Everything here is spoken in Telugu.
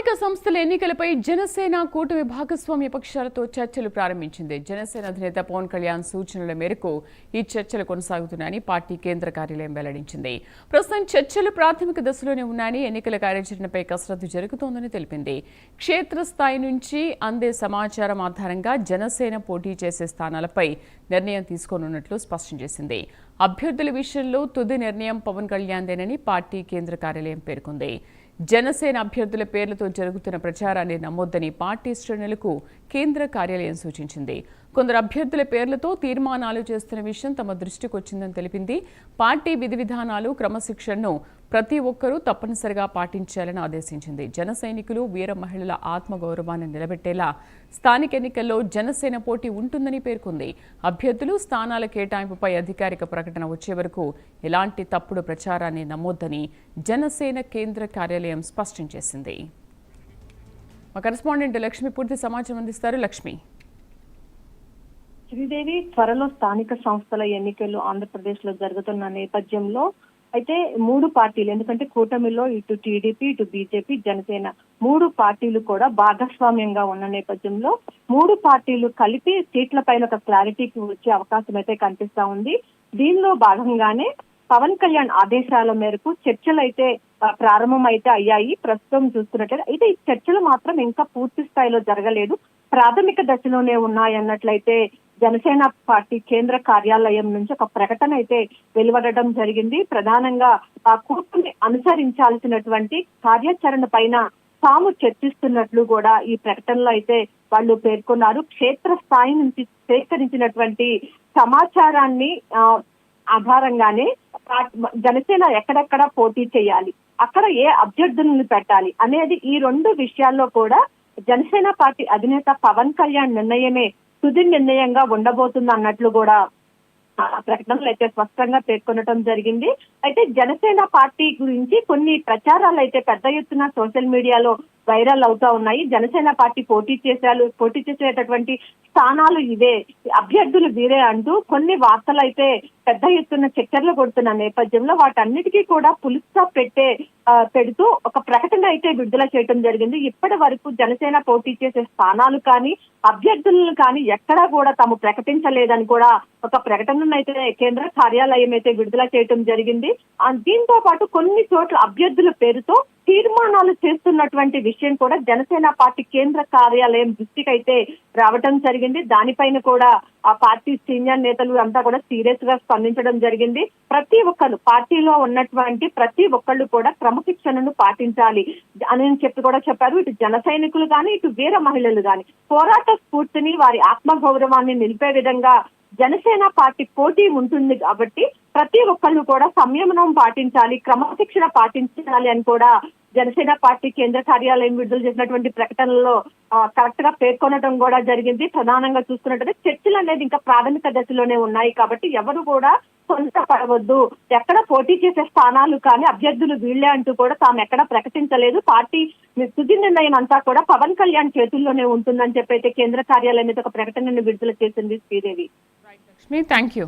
స్థానిక సంస్థల ఎన్నికలపై జనసేన కూటమి భాగస్వామ్య పక్షాలతో చర్చలు ప్రారంభించింది. జనసేన అధినేత పవన్ కళ్యాణ్ సూచనల మేరకు ఈ చర్చలు కొనసాగుతున్నాయని పార్టీ కేంద్ర కార్యాలయం వెల్లడించింది. ప్రస్తుతం చర్చలు ప్రాథమిక దశలోనే ఉన్నాయని, ఎన్నికల కార్యాచరణపై కసరత్తు జరుగుతోందని తెలిపింది. క్షేత్రస్థాయి నుంచి అందే సమాచారం ఆధారంగా జనసేన పోటీ చేసే స్థానాలపై నిర్ణయం తీసుకోనున్నట్లు స్పష్టం చేసింది. అభ్యర్థుల విషయంలో తుది నిర్ణయం పవన్ కళ్యాణ్దేనని పార్టీ కేంద్ర కార్యాలయం పేర్కొంది. జనసేన అభ్యర్థుల పేర్లతో జరుగుతున్న ప్రచారాన్ని నమ్మొద్దని పార్టీ శ్రేణులకు కేంద్ర కార్యాలయం సూచించింది. కొందరు అభ్యర్థుల పేర్లతో తీర్మానాలు చేస్తున్న విషయం తమ దృష్టికి వచ్చిందని తెలిపింది. పార్టీ విధి విధానాలు, క్రమశిక్షణను ప్రతి ఒక్కరూ తప్పనిసరిగా పాటించాలని ఆదేశించింది. జన సైనికులు, వీర మహిళల ఆత్మగౌరవాన్ని నిలబెట్టేలా స్థానిక ఎన్నికల్లో జనసేన పోటీ ఉంటుందని పేర్కొంది. అభ్యర్థులు స్థానాల కేటాయింపుపై అధికారిక ప్రకటన వచ్చే వరకు ఎలాంటి తప్పుడు ప్రచారాన్ని నమ్మొద్దని జనసేన కేంద్ర కార్యాలయం స్పష్టం చేసింది. మా కరెస్పాండెంట్ లక్ష్మి పూర్తి సమాచారం అందిస్తారు. లక్ష్మి. శ్రీదేవి, త్వరలో స్థానిక సంస్థల ఎన్నికలు ఆంధ్రప్రదేశ్ లో జరుగుతున్న నేపథ్యంలో అయితే మూడు పార్టీలు, ఎందుకంటే కూటమిలో ఇటు టీడీపీ, ఇటు బీజేపీ, జనసేన మూడు పార్టీలు కూడా భాగస్వామ్యంగా ఉన్న నేపథ్యంలో మూడు పార్టీలు కలిపి సీట్ల పైన ఒక క్లారిటీకి వచ్చే అవకాశం అయితే కనిపిస్తా ఉంది. దీనిలో భాగంగానే పవన్ కళ్యాణ్ ఆదేశాల మేరకు చర్చలు అయితే ప్రారంభం అయితే అయ్యాయి. ప్రస్తుతం చూస్తున్నట్లయితే అయితే ఈ చర్చలు మాత్రం ఇంకా పూర్తి స్థాయిలో జరగలేదు, ప్రాథమిక దశలోనే ఉన్నాయన్నట్లయితే జనసేన పార్టీ కేంద్ర కార్యాలయం నుంచి ఒక ప్రకటన అయితే వెలువడడం జరిగింది. ప్రధానంగా ఆ కూటమి అనుసరించాల్సినటువంటి కార్యాచరణ పైన తాము చర్చిస్తున్నట్లు కూడా ఈ ప్రకటనలో అయితే వాళ్ళు పేర్కొన్నారు. క్షేత్రస్థాయి నుంచి సేకరించినటువంటి సమాచారాన్ని ఆధారంగానే జనసేన ఎక్కడెక్కడ పోటీ చేయాలి, అక్కడ ఏ అభ్యర్థులను పెట్టాలి అనేది ఈ రెండు విషయాల్లో కూడా జనసేన పార్టీ అధినేత పవన్ కళ్యాణ్ నిర్ణయమే తుది నిర్ణయంగా ఉండబోతుంది అన్నట్లు కూడా ప్రకటనలు అయితే స్పష్టంగా పేర్కొనడం జరిగింది. అయితే జనసేన పార్టీ గురించి కొన్ని ప్రచారాలు అయితే పెద్ద ఎత్తున సోషల్ మీడియాలో వైరల్ అవుతా ఉన్నాయి. జనసేన పార్టీ పోటీ చేసేటటువంటి స్థానాలు ఇవే, అభ్యర్థులు వీరే అంటూ కొన్ని వార్తలు అయితే పెద్ద ఎత్తున చక్కర్లు కొడుతున్న నేపథ్యంలో వాటన్నిటికీ కూడా పులి స్టాప్ పెడుతూ ఒక ప్రకటన అయితే విడుదల చేయడం జరిగింది. ఇప్పటి వరకు జనసేన పోటీ చేసే స్థానాలు కానీ అభ్యర్థులను కానీ ఎక్కడా కూడా తాము ప్రకటించలేదని కూడా ఒక ప్రకటనను అయితే కేంద్ర కార్యాలయం అయితే విడుదల చేయడం జరిగింది. దీంతో పాటు కొన్ని చోట్ల అభ్యర్థుల పేరుతో తీర్మానాలు చేస్తున్నటువంటి విషయం కూడా జనసేన పార్టీ కేంద్ర కార్యాలయం దృష్టికి అయితే రావటం జరిగింది. దానిపైన కూడా ఆ పార్టీ సీనియర్ నేతలు అంతా కూడా సీరియస్ గా స్పందించడం జరిగింది. ప్రతి ఒక్కరు పార్టీలో ఉన్నటువంటి ప్రతి ఒక్కళ్ళు కూడా క్రమశిక్షణను పాటించాలి అని చెప్పి కూడా చెప్పారు. ఇటు జన సైనికులు కానీ, ఇటు వీర మహిళలు కానీ పోరాట స్ఫూర్తిని, వారి ఆత్మగౌరవాన్ని నిలిపే విధంగా జనసేన పార్టీ పోటీ ఉంటుంది కాబట్టి ప్రతి ఒక్కళ్ళు కూడా సంయమనం పాటించాలి, క్రమశిక్షణ పాటించాలి అని కూడా జనసేన పార్టీ కేంద్ర కార్యాలయం విడుదల చేసినటువంటి ప్రకటనలో కరెక్ట్ గా పేర్కొనడం కూడా జరిగింది. ప్రధానంగా చూసుకున్నట్లయితే చర్చలు అనేది ఇంకా ప్రాథమిక దశలోనే ఉన్నాయి కాబట్టి ఎవరు కూడా సొంత పడవద్దు, ఎక్కడ పోటీ చేసే స్థానాలు కానీ అభ్యర్థులు వీళ్లే అంటూ కూడా తాము ఎక్కడ ప్రకటించలేదు. పార్టీ తుది నిర్ణయం అంతా కూడా పవన్ కళ్యాణ్ చేతుల్లోనే ఉంటుందని చెప్పి అయితే కేంద్ర కార్యాలయం మీద ఒక ప్రకటనను విడుదల చేసింది. శ్రీదేవి. Thank you.